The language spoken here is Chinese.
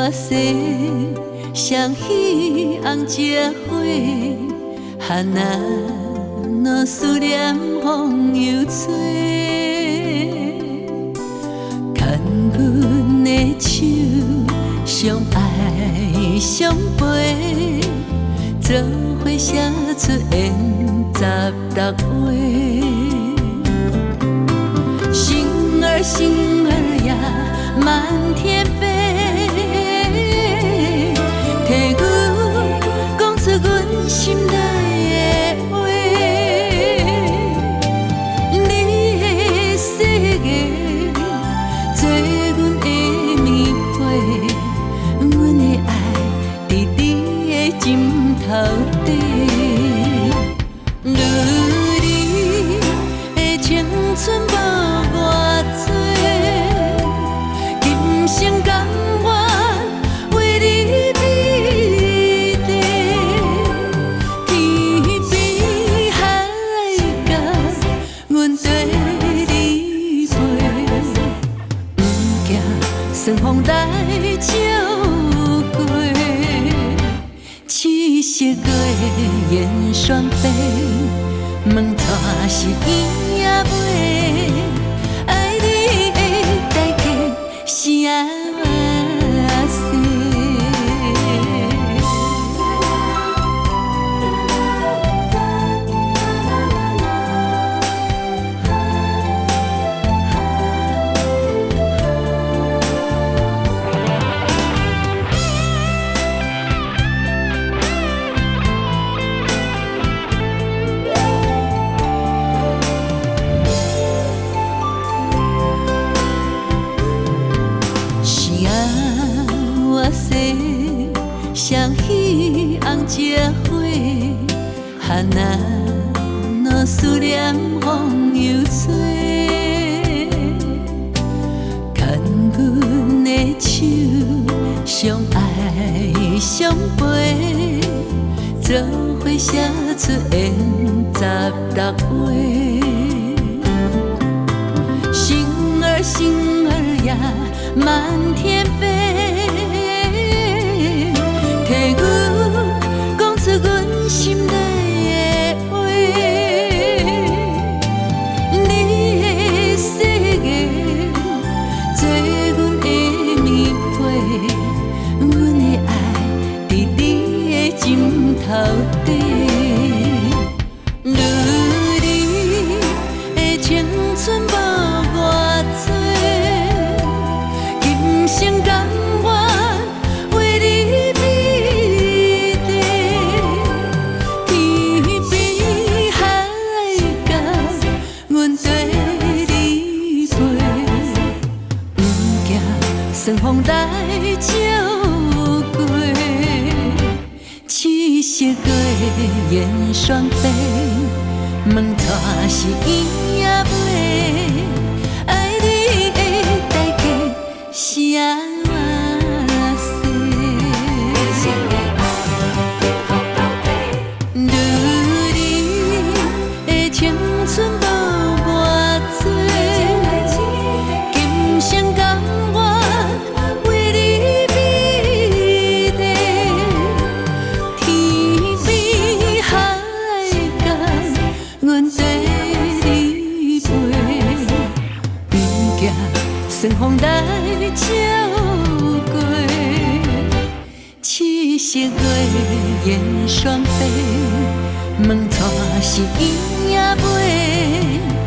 我西双喜红结花，哈那若思念风又吹，牵阮的手，相爱相陪，做伙写出缘16画。星儿呀，满天飞，替阮讲出阮心内的话。你的世界，做阮的棉被，阮的爱伫你的枕头底。你的青春无我多。顺风来照过，七色月烟双飞，问带是伊也袂，爱你的代价是啥事？双喜红结花，哈那若思念风又吹，牵阮的手，相爱相陪，做伙写出缘16画。星儿呀，满天飞。替阮讲出阮心内的话，你的世界，做阮的棉被，阮的爱伫你的枕头底。你的青春无我多，今生甘愿为你。顺风来照过，七色月烟双飞，问带是伊也袂，爱你的代价是啥事？如你的青春无我多，今生甘愿。顺风来照过，七色月烟双飞，问带是伊也袂。